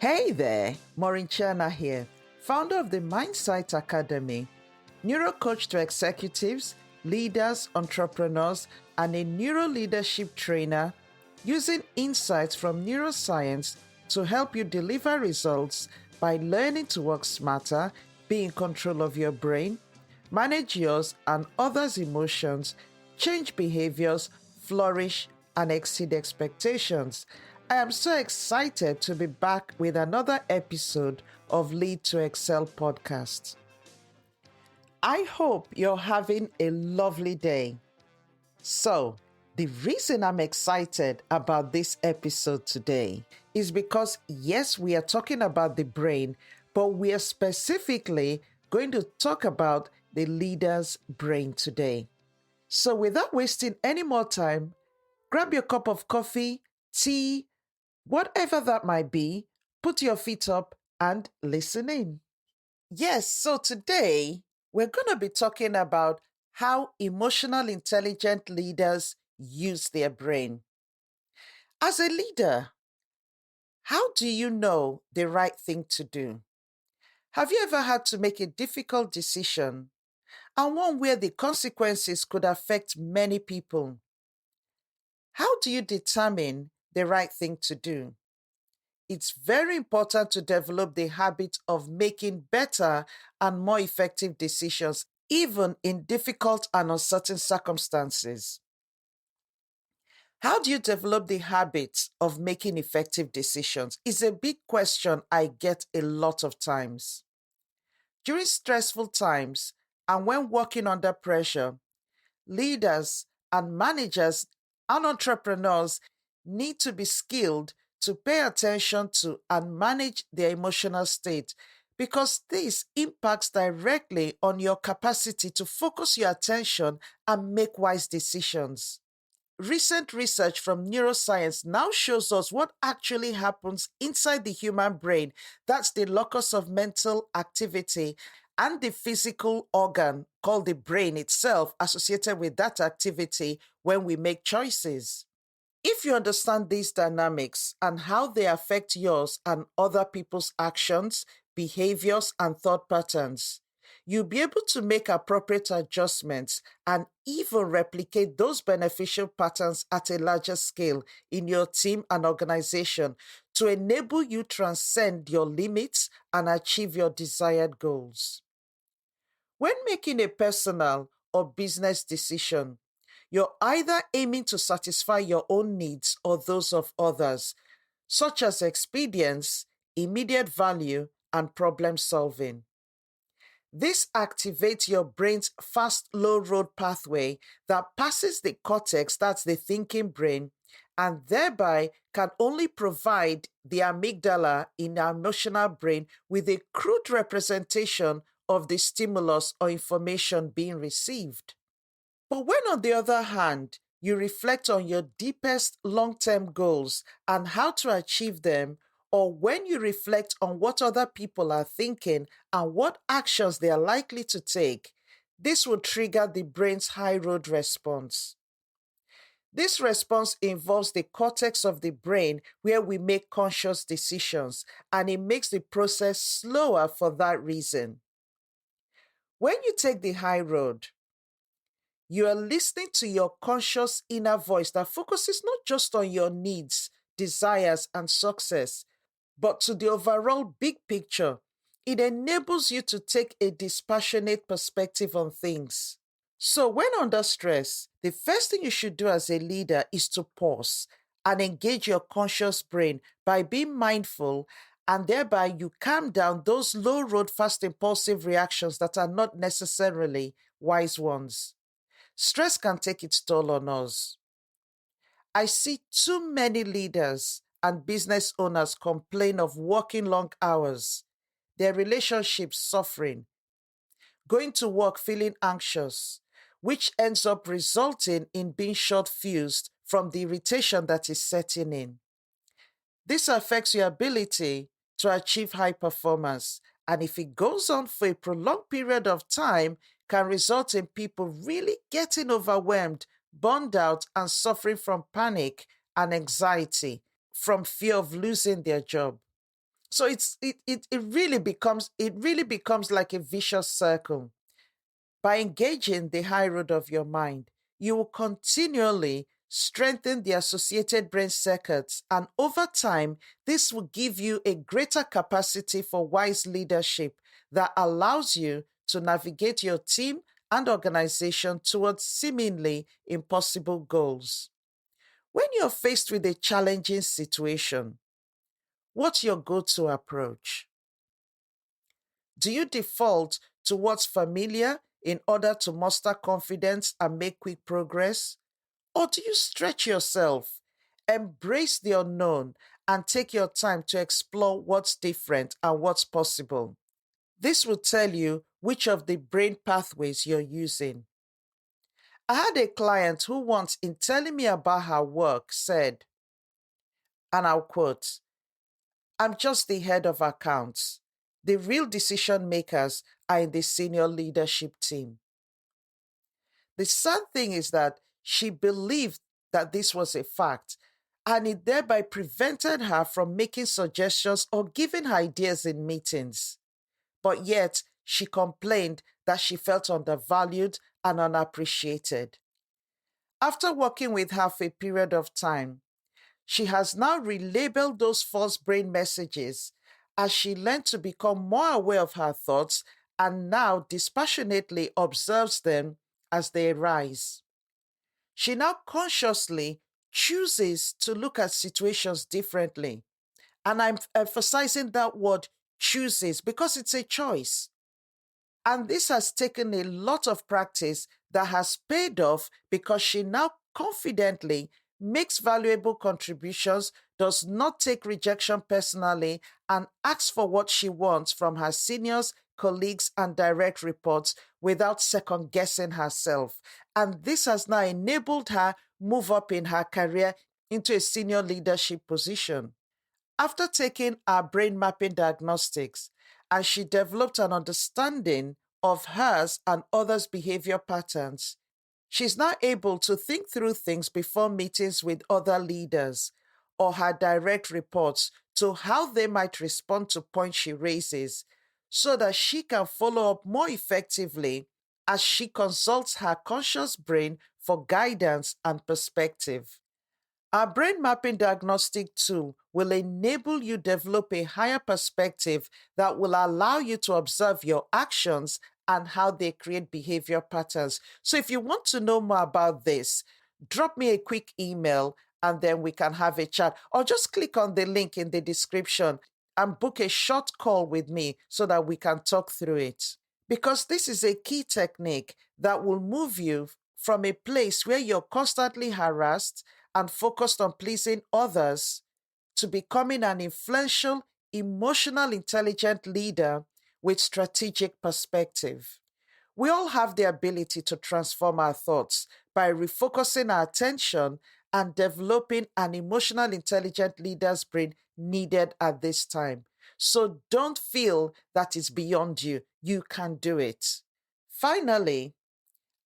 Hey there, Maureen here, founder of the Mindsight Academy, neuro coach to executives, leaders, entrepreneurs, and a neuro leadership trainer, using insights from neuroscience to help you deliver results by learning to work smarter, be in control of your brain, manage yours and others' emotions, change behaviors, flourish, and exceed expectations. I am so excited to be back with another episode of Lead to Excel podcast. I hope you're having a lovely day. So, the reason I'm excited about this episode today is because, yes, we are talking about the brain, but we are specifically going to talk about the leader's brain today. So, without wasting any more time, grab your cup of coffee, tea, whatever that might be, put your feet up and listen in. Yes, so today we're going to be talking about how emotional intelligent leaders use their brain. As a leader, how do you know the right thing to do? Have you ever had to make a difficult decision and one where the consequences could affect many people? How do you determine the right thing to do? It's very important to develop the habit of making better and more effective decisions, even in difficult and uncertain circumstances. How do you develop the habit of making effective decisions? Is a big question I get a lot of times. During stressful times and when working under pressure, leaders and managers and entrepreneurs need to be skilled to pay attention to and manage their emotional state, because this impacts directly on your capacity to focus your attention and make wise decisions. Recent research from neuroscience now shows us what actually happens inside the human brain. That's the locus of mental activity and the physical organ called the brain itself associated with that activity when we make choices. If you understand these dynamics and how they affect yours and other people's actions, behaviors, and thought patterns, you'll be able to make appropriate adjustments and even replicate those beneficial patterns at a larger scale in your team and organization to enable you transcend your limits and achieve your desired goals. When making a personal or business decision, you're either aiming to satisfy your own needs or those of others, such as expedience, immediate value, and problem solving. This activates your brain's fast low road pathway that passes the cortex, that's the thinking brain, and thereby can only provide the amygdala in our emotional brain with a crude representation of the stimulus or information being received. But when, on the other hand, you reflect on your deepest long term goals and how to achieve them, or when you reflect on what other people are thinking and what actions they are likely to take, this will trigger the brain's high road response. This response involves the cortex of the brain where we make conscious decisions, and it makes the process slower for that reason. When you take the high road, you are listening to your conscious inner voice that focuses not just on your needs, desires, and success, but to the overall big picture. It enables you to take a dispassionate perspective on things. So, when under stress, the first thing you should do as a leader is to pause and engage your conscious brain by being mindful, and thereby you calm down those low road, fast, impulsive reactions that are not necessarily wise ones. Stress can take its toll on us. I see too many leaders and business owners complain of working long hours, their relationships suffering, going to work feeling anxious, which ends up resulting in being short fused from the irritation that is setting in. This affects your ability to achieve high performance, and if it goes on for a prolonged period of time, can result in people really getting overwhelmed, burned out, and suffering from panic and anxiety from fear of losing their job. So it really becomes like a vicious circle. By engaging the high road of your mind, you will continually strengthen the associated brain circuits, and over time, this will give you a greater capacity for wise leadership that allows you to navigate your team and organization towards seemingly impossible goals. When you're faced with a challenging situation, what's your go to approach? Do you default to what's familiar in order to muster confidence and make quick progress? Or do you stretch yourself, embrace the unknown, and take your time to explore what's different and what's possible? This will tell you which of the brain pathways you're using. I had a client who once, in telling me about her work, said, and I'll quote, "I'm just the head of accounts. The real decision makers are in the senior leadership team." The sad thing is that she believed that this was a fact, and it thereby prevented her from making suggestions or giving her ideas in meetings. But yet, she complained that she felt undervalued and unappreciated. After working with her for a period of time, she has now relabeled those false brain messages as she learned to become more aware of her thoughts and now dispassionately observes them as they arise. She now consciously chooses to look at situations differently. And I'm emphasizing that word chooses because it's a choice. And this has taken a lot of practice that has paid off because she now confidently makes valuable contributions, does not take rejection personally, and asks for what she wants from her seniors, colleagues, and direct reports without second guessing herself. And this has now enabled her move up in her career into a senior leadership position. After taking our brain mapping diagnostics, and she developed an understanding of hers and others' behavior patterns, she's now able to think through things before meetings with other leaders or her direct reports to how they might respond to points she raises so that she can follow up more effectively as she consults her conscious brain for guidance and perspective. Our brain mapping diagnostic tool will enable you develop a higher perspective that will allow you to observe your actions and how they create behavior patterns. So if you want to know more about this, drop me a quick email and then we can have a chat, or just click on the link in the description and book a short call with me so that we can talk through it. Because this is a key technique that will move you from a place where you're constantly harassed and focused on pleasing others to becoming an influential, emotional, intelligent leader with strategic perspective. We all have the ability to transform our thoughts by refocusing our attention and developing an emotional, intelligent leader's brain needed at this time. So don't feel that it's beyond you. You can do it. Finally,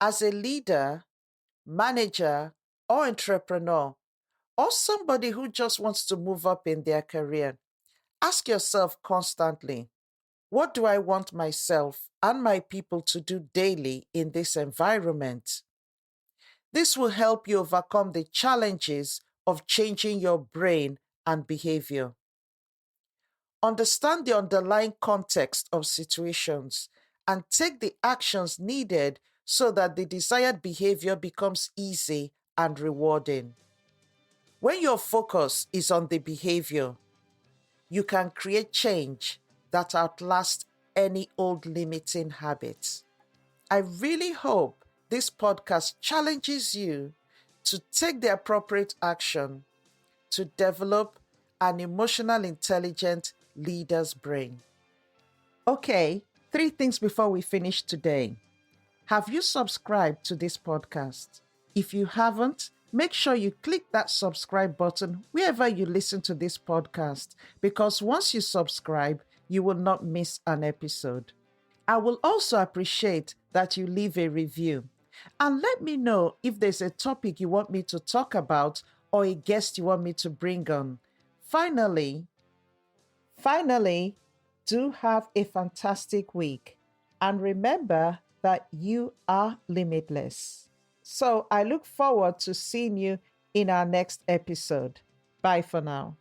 as a leader, manager, or entrepreneur, or somebody who just wants to move up in their career, ask yourself constantly, what do I want myself and my people to do daily in this environment? This will help you overcome the challenges of changing your brain and behavior. Understand the underlying context of situations and take the actions needed so that the desired behavior becomes easy and rewarding. When your focus is on the behavior, you can create change that outlasts any old limiting habits. I really hope this podcast challenges you to take the appropriate action to develop an emotional, intelligent leader's brain. Okay, 3 things before we finish today. Have you subscribed to this podcast? If you haven't, make sure you click that subscribe button wherever you listen to this podcast, because once you subscribe, you will not miss an episode. I will also appreciate that you leave a review and let me know if there's a topic you want me to talk about or a guest you want me to bring on. Finally, Finally, do have a fantastic week and remember that you are limitless. So I look forward to seeing you in our next episode. Bye for now.